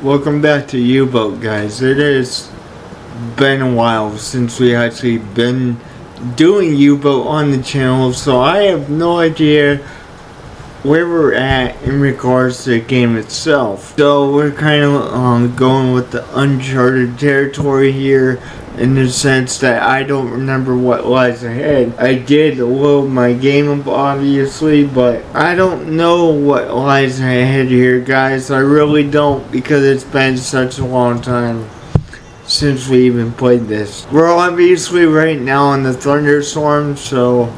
Welcome back to U-Boat, guys. It has been a while since we actually been doing U-Boat on the channel, so I have no idea where we're at in regards to the game itself. So we're kind of going with the uncharted territory here, in the sense that I don't remember what lies ahead. I did load my game up, obviously, but I don't know what lies ahead here, guys. I really don't, because it's been such a long time since we even played this. We're obviously right now in the thunderstorm, so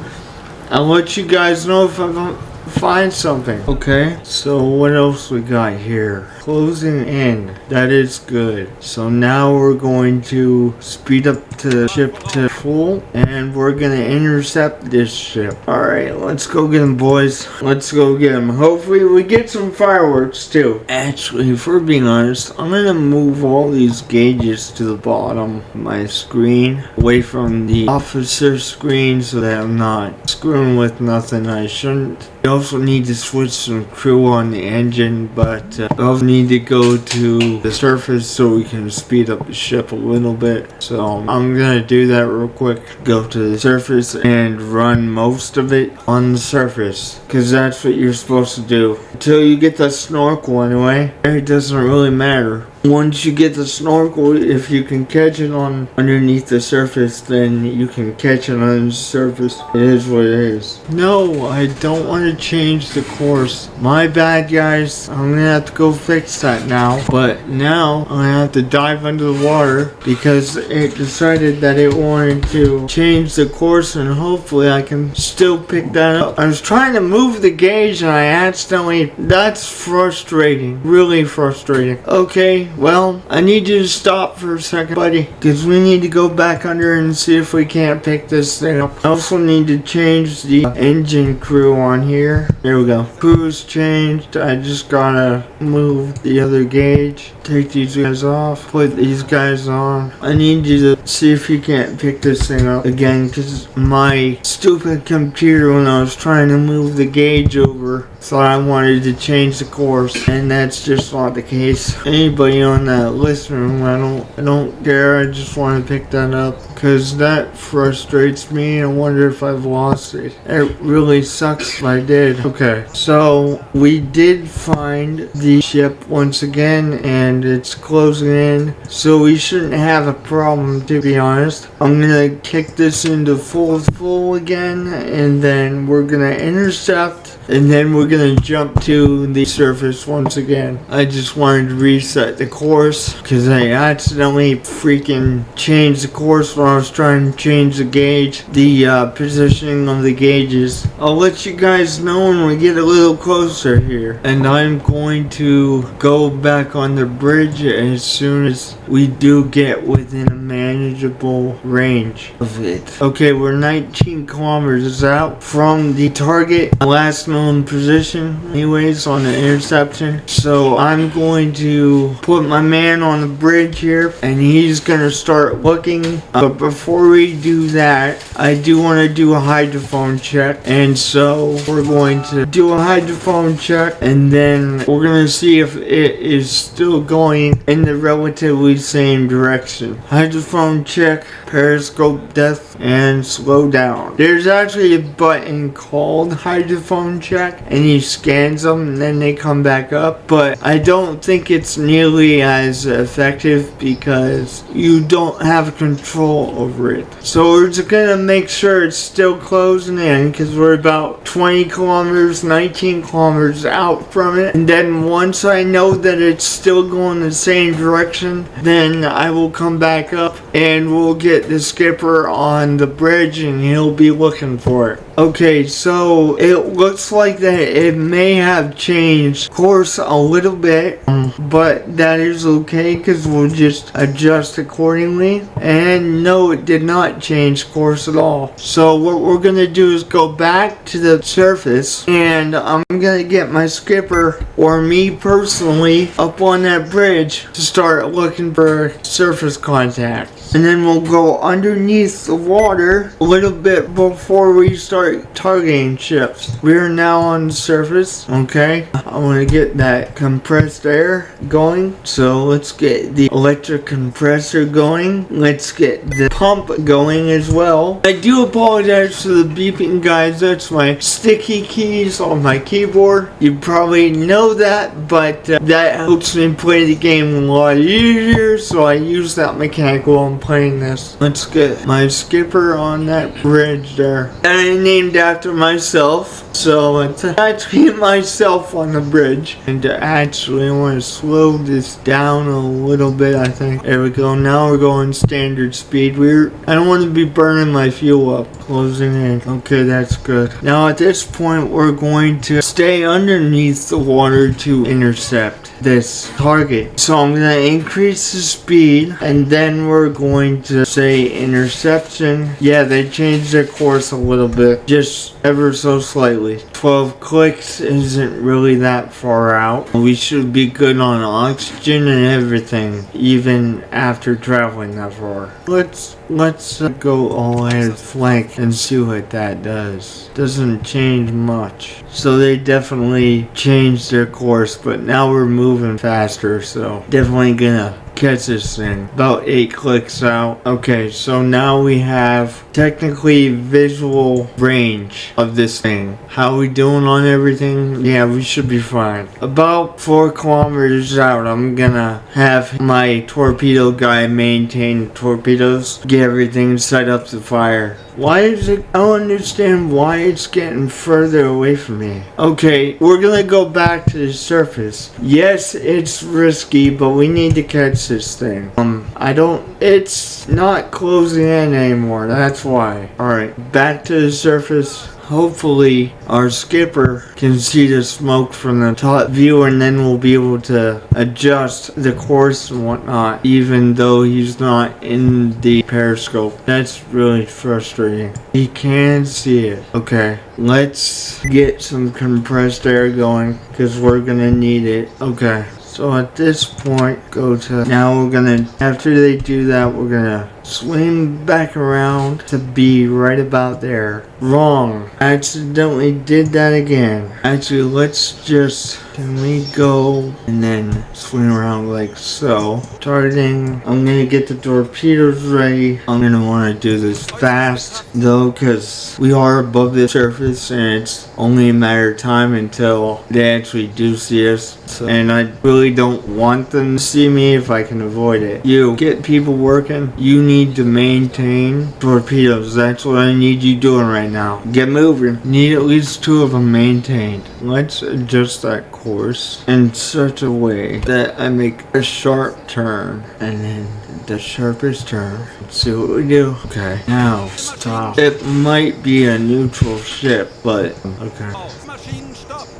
I'll let you guys know if I find something. Okay, so what else we got here? Closing in. That is good. So now we're going to speed up the ship to full, and we're gonna intercept this ship. Alright, let's go get him, boys. Let's go get him. Hopefully we get some fireworks too. Actually, if we're being honest, I'm gonna move all these gauges to the bottom of my screen, away from the officer screen, so that I'm not screwing with nothing I shouldn't. We also need to switch some crew on the engine, but we also need to go to the surface so we can speed up the ship a little bit. So I'm gonna do that real quick. Go to the surface and run most of it on the surface, because that's what you're supposed to do. Until you get the snorkel anyway, it doesn't really matter. Once you get the snorkel, if you can catch it on underneath the surface, then you can catch it on the surface. It is what it is. No, I don't want to change the course. My bad, guys. I'm gonna have to go fix that now. But now I'm gonna have to dive under the water because it decided that it wanted to change the course, and hopefully I can still pick that up. I was trying to move the gauge and I accidentally... That's frustrating. Really frustrating. Okay. Well, I need you to stop for a second, buddy, because we need to go back under and see if we can't pick this thing up. I also need to change the engine crew on here. There we go. Crew's changed. I just gotta move the other gauge. Take these guys off. Put these guys on. I need you to see if you can't pick this thing up again, because my stupid computer, when I was trying to move the gauge over, thought I wanted to change the course, and that's just not the case. Anybody on that listening, I don't care. I just want to pick that up because that frustrates me. I wonder if I've lost it. It really sucks if I did. Okay, so we did find the ship once again, and it's closing in, so we shouldn't have a problem, to be honest. I'm gonna kick this into full again, and then we're gonna intercept, and then we're gonna jump to the surface once again. I just wanted to reset the course because I accidentally freaking changed the course when I was trying to change the gauge, the positioning of the gauges. I'll let you guys know when we get a little closer here, and I'm going to go back on the bridge as soon as we do get within a manageable range of it. Okay, we're 19 kilometers out from the target, last known position anyways, on the interception. So I'm going to put my man on the bridge here, and he's gonna start looking. But before we do that, I do want to do a hydrophone check, and so we're going to do a hydrophone check, and then we're gonna see if it is still going in the relatively same direction. Hydrophone check, periscope depth, and slow down. There's actually a button called hydrophone check, and he scans them and then they come back up, but I don't think it's nearly as effective because you don't have control over it. So we're just gonna make sure it's still closing in, because we're about 20 kilometers, 19 kilometers out from it, and then once I know that it's still going the same direction, then I will come back up and we'll get the skipper on the bridge and he'll be looking for it. Okay, so it looks like that it may have changed course a little bit, but that is okay because we'll just adjust accordingly. And no, it did not change course at all. So what we're gonna do is go back to the surface, and I'm gonna get my skipper, or me personally, up on that bridge to start looking for surface contact. And then we'll go underneath the water a little bit before we start start targeting ships. We are now on the surface, okay? I want to get that compressed air going. So let's get the electric compressor going. Let's get the pump going as well. I do apologize for the beeping, guys. That's my sticky keys on my keyboard. You probably know that, but that helps me play the game a lot easier, so I use that mechanic while I'm playing this. Let's get my skipper on that bridge there. And I named after myself, so it's actually myself on the bridge. And actually, I want to slow this down a little bit, I think. There we go. Now we're going standard speed. I don't want to be burning my fuel up. Closing in. Okay, that's good. Now at this point, we're going to stay underneath the water to intercept this target. So I'm going to increase the speed, and then we're going to say interception. Yeah, they changed their course a little bit, just ever so slightly. 12 clicks isn't really that far out. We should be good on oxygen and everything, even after traveling that far. Let's go all ahead flank and see what that does. Doesn't change much. So they definitely changed their course, but now we're moving faster, so definitely gonna catch this thing. About 8 clicks out. Okay, so now we have technically visual range of this thing. How we doing on everything? Yeah, we should be fine. About 4 kilometers out, I'm gonna have my torpedo guy maintain torpedoes, get everything set up to fire. Why is it? I don't understand why it's getting further away from me. Okay, we're gonna go back to the surface. Yes, it's risky, but we need to catch this thing. It's not closing in anymore, that's why. Alright, back to the surface. Hopefully our skipper can see the smoke from the top view, and then we'll be able to adjust the course and whatnot, even though he's not in the periscope. That's really frustrating. He can see it. Okay, let's get some compressed air going, because we're gonna need it. Okay. So at this point, after they do that, we're gonna swing back around to be right about there. Wrong. I accidentally did that again. Actually, can we go and then swing around like so? Targeting, I'm gonna get the torpedoes ready. I'm gonna wanna do this fast though, cause we are above the surface and it's only a matter of time until they actually do see us. And I really don't want them to see me if I can avoid it. You get people working, you need to maintain torpedoes. That's what I need you doing right now. Get moving. Need at least 2 of them maintained. Let's adjust that course in such a way that I make a sharp turn and then the sharpest turn. Let's see what we do. Okay, now stop. It might be a neutral ship, but okay.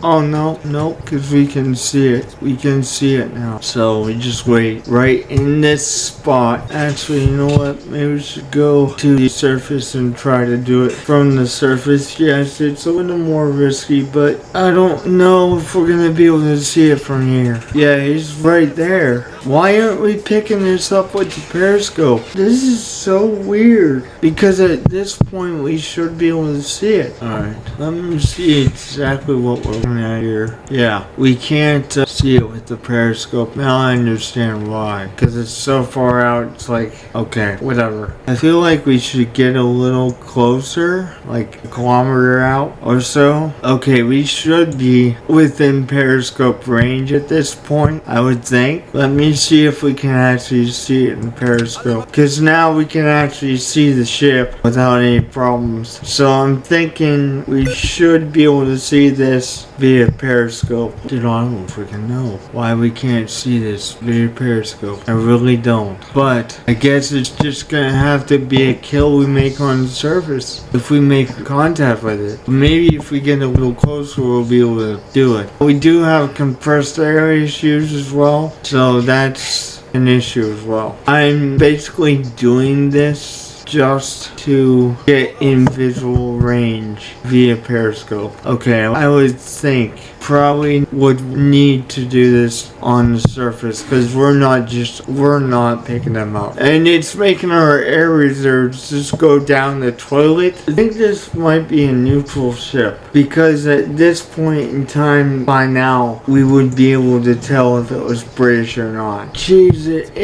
Oh no, because we can see it. We can see it now. So we just wait right in this spot. Actually, you know what? Maybe we should go to the surface and try to do it from the surface. Yes, it's a little more risky, but I don't know if we're gonna be able to see it from here. Yeah, he's right there. Why aren't we picking this up with the periscope? This is so weird. Because at this point, we should be able to see it. Alright, let me see exactly what we're looking at here. Yeah, we can't see it with the periscope. Now I understand why. Because it's so far out, it's like, okay, whatever. I feel like we should get a little closer, like a kilometer out or so. Okay, we should be within periscope range at this point, I would think. Let me see if we can actually see it in periscope. Because now we can actually see the ship without any problems. So I'm thinking we should be able to see this via periscope. Dude, I don't freaking know why we can't see this via periscope. I really don't. But I guess it's just gonna have to be a kill we make on the surface if we make contact with it. Maybe if we get a little closer, we'll be able to do it. We do have compressed air issues as well, so that's an issue as well. I'm basically doing this just to get in visual range via periscope. Okay, I would think probably would need to do this on the surface because we're not picking them up. And it's making our air reserves just go down the toilet. I think this might be a neutral ship because at this point in time by now we would be able to tell if it was British or not. Jeez, it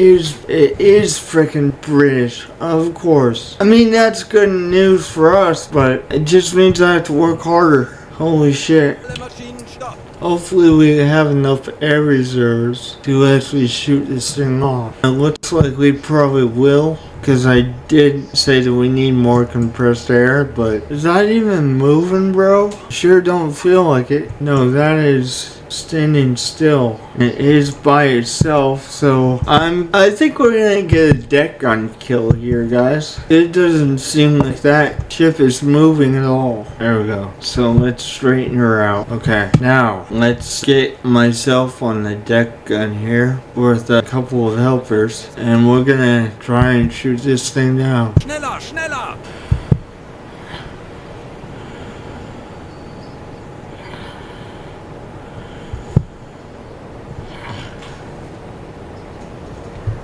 is freaking British, of course. I mean, that's good news for us, but it just means I have to work harder. Holy shit. Hopefully we have enough air reserves to actually shoot this thing off. It looks like we probably will, because I did say that we need more compressed air, but is that even moving, bro? Sure don't feel like it. No, that is standing still. It is by itself, so I think we're gonna get a deck gun kill here, guys. It doesn't seem like that ship is moving at all. There we go. So let's straighten her out. Okay, now let's get myself on the deck gun here with a couple of helpers, and we're gonna try and shoot this thing down. Schneller, schneller!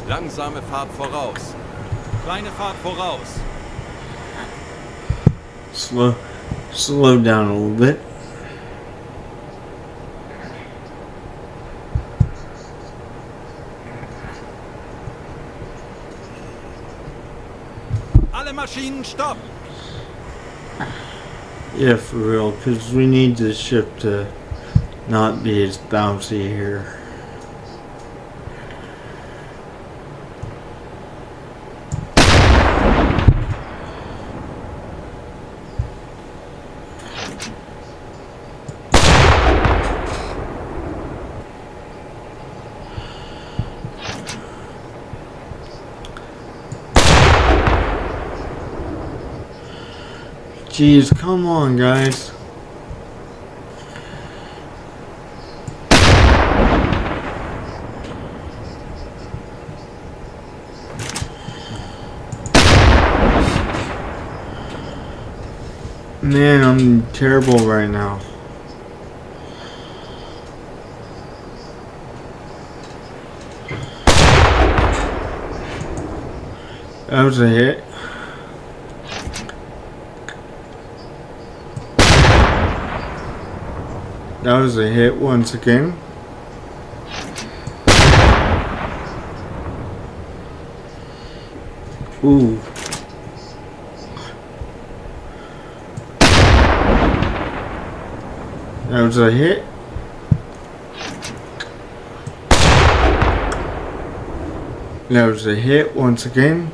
Langsame Fahrt voraus. Kleine Fahrt voraus. Slow down a little bit. Alle Maschinen stopp! Yeah, for real, because we need the ship to not be as bouncy here. Jeez, come on, guys. Man, I'm terrible right now. That was a hit. That was a hit once again. Ooh. That was a hit. That was a hit once again.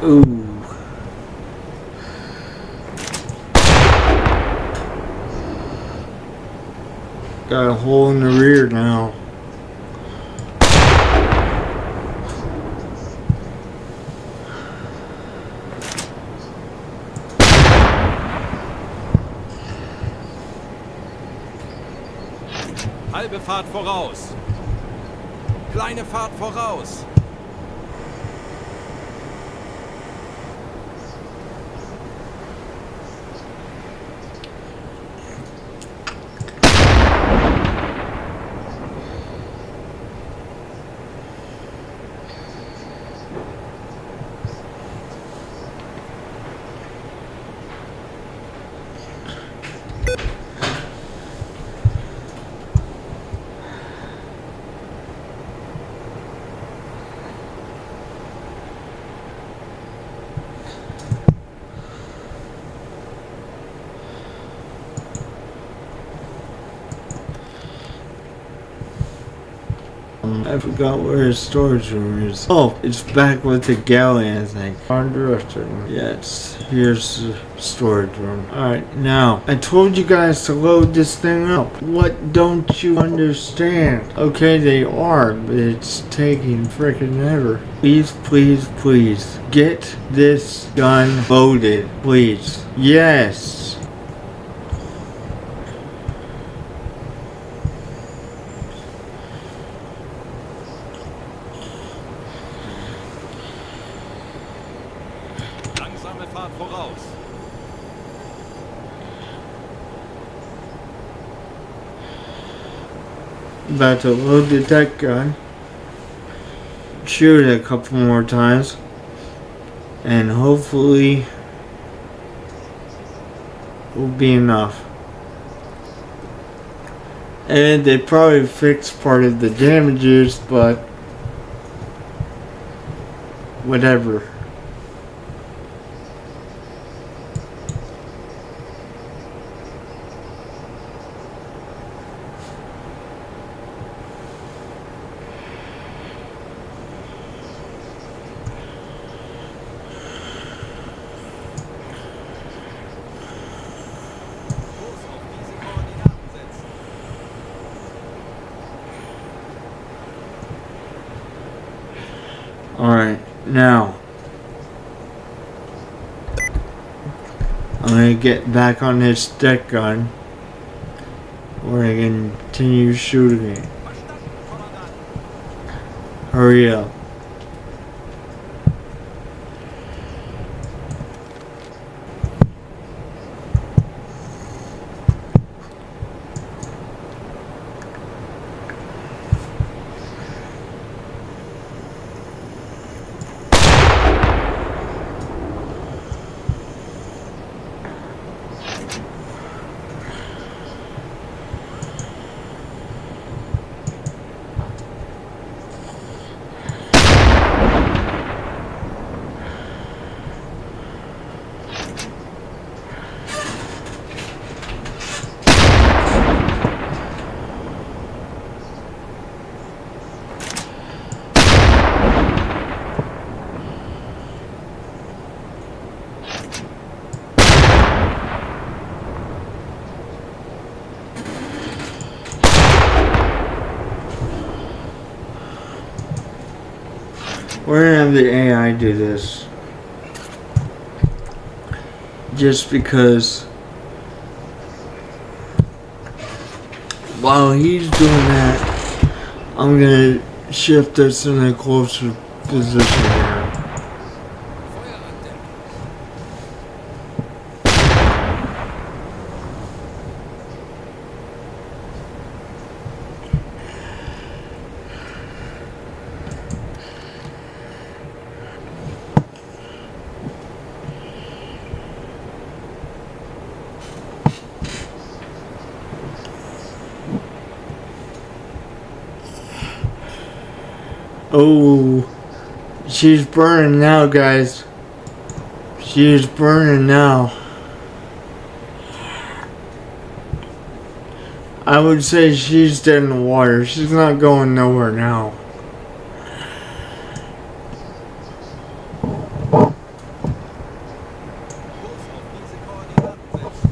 Ooh. a hole in the rear now. Halbe Fahrt voraus. Kleine Fahrt voraus. I forgot where his storage room is. Oh, it's back with the galley, I think. Understood. Yes, here's the storage room. Alright, now, I told you guys to load this thing up. What don't you understand? Okay, they are, but it's taking freaking ever. Please, please, please, get this gun loaded. Please. Yes. Langsame Fahrt voraus. About to load the deck gun. Shoot it a couple more times. And hopefully will be enough. And they probably fixed part of the damages, but whatever. Kurs auf diese Koordinaten setzen. Alright, now I'm gonna get back on this deck gun. We're gonna continue shooting it. Verstanden, Kommandant. Hurry up. We're gonna have the AI do this. Just because while he's doing that, I'm gonna shift us in a closer position here. Feuer an Deck. Oh, she's burning now, guys. She's burning now. I would say she's dead in the water. She's not going nowhere now. Kurs auf diese Koordinaten setzen.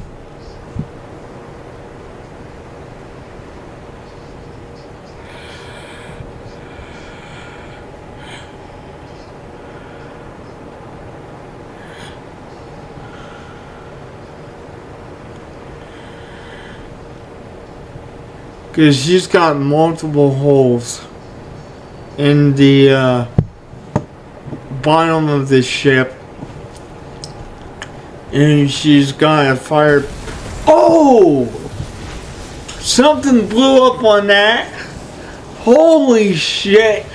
Because she's got multiple holes in the bottom of the ship. And she's got a fire. Oh! Something blew up on that. Holy shit.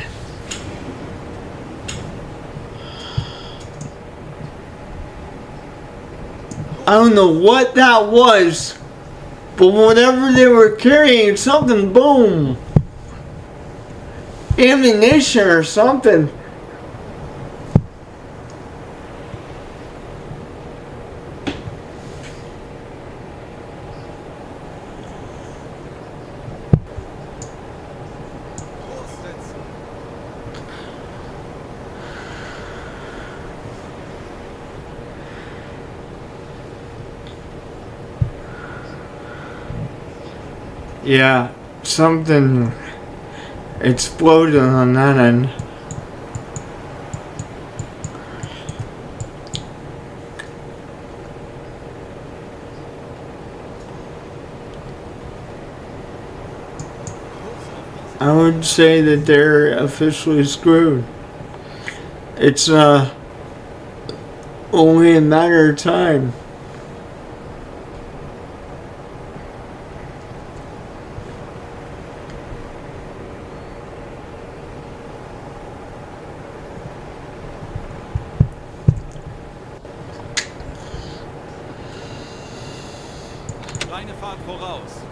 I don't know what that was, but whatever they were carrying, something, boom. Ammunition or something. Yeah, something exploded on that end. I would say that they're officially screwed. It's only a matter of time. Kleine Fahrt voraus.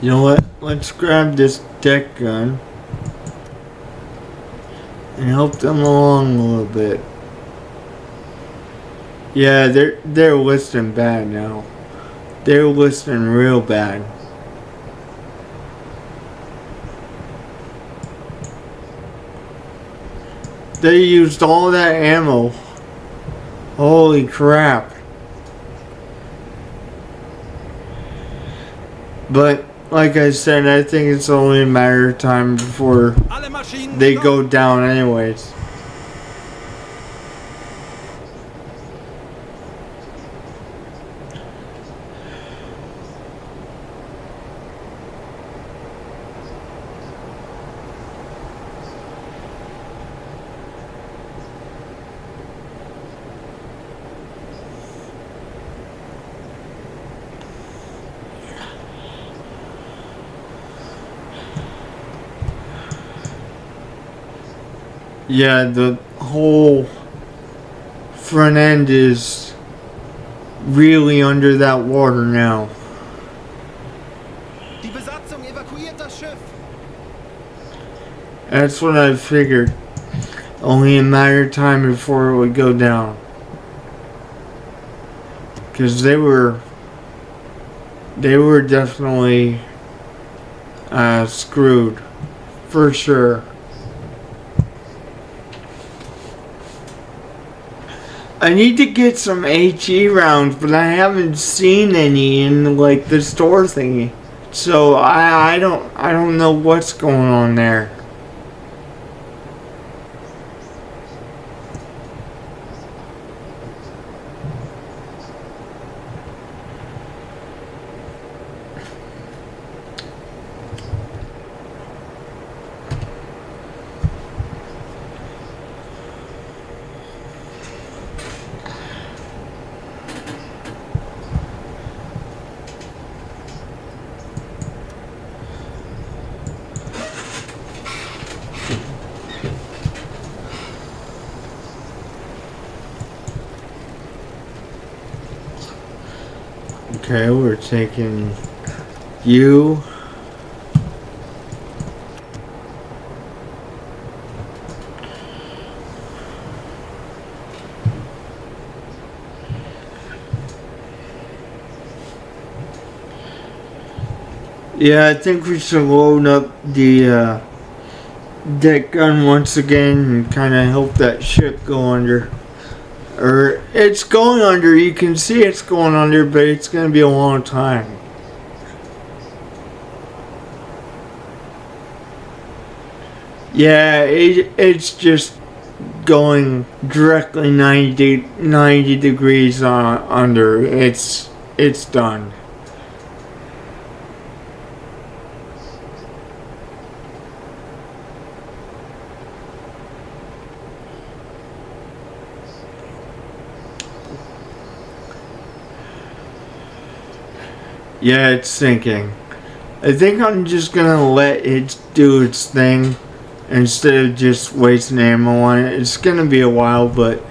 You know what? Let's grab this deck gun and help them along a little bit. Yeah, they're listing bad now. They're listing real bad. They used all that ammo. Holy crap. But like I said, I think it's only a matter of time before Alle Maschinen they stopp. go down anyways. Yeah, the whole front end is really under that water now. Die Besatzung evakuiert das Schiff. That's what I figured. Only a matter of time before it would go down. Because they were definitely screwed. For sure. I need to get some HE rounds, but I haven't seen any in like the store thingy. So I don't know what's going on there. Okay, we're taking you. Yeah, I think we should load up the deck gun once again and kind of help that ship go under. Or it's going under, you can see it's going under, but it's going to be a long time. Yeah, it's just going directly 90 degrees under. It's done. Yeah, it's sinking. I think I'm just gonna let it do its thing instead of just wasting ammo on it. It's gonna be a while, but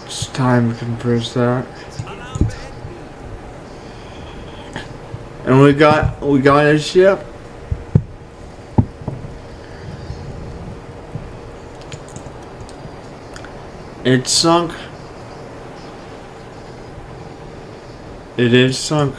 it's time to compress that. And we got a ship. It's sunk. It is sunk.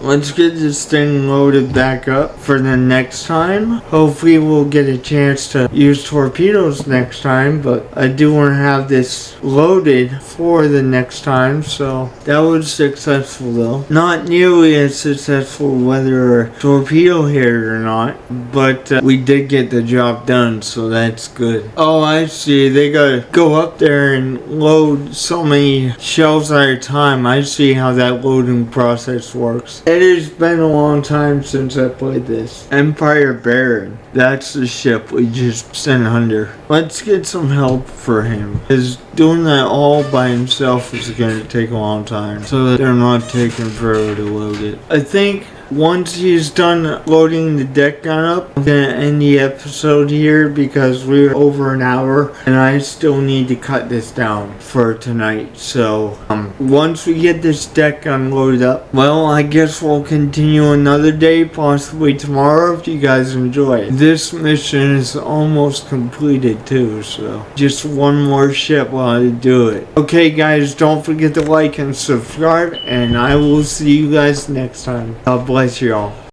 Let's get this thing loaded back up for the next time. Hopefully we'll get a chance to use torpedoes next time, but I do want to have this loaded for the next time, so that was successful though. Not nearly as successful whether a torpedo hit it or not, but we did get the job done, so that's good. Oh, I see. They gotta go up there and load so many shells at a time. I see how that loading process works. It has been a long time since I played this. Empire Baron. That's the ship we just sent under. Let's get some help for him, because doing that all by himself is going to take a long time, so that they're not taking forever to load it. I think once he's done loading the deck gun up, I'm going to end the episode here because we're over an hour and I still need to cut this down for tonight. So once we get this deck gun loaded up, well, I guess we'll continue another day, possibly tomorrow if you guys enjoy it. This mission is almost completed too, so just one more ship while I do it. Okay guys, don't forget to like and subscribe, and I will see you guys next time. God bless y'all.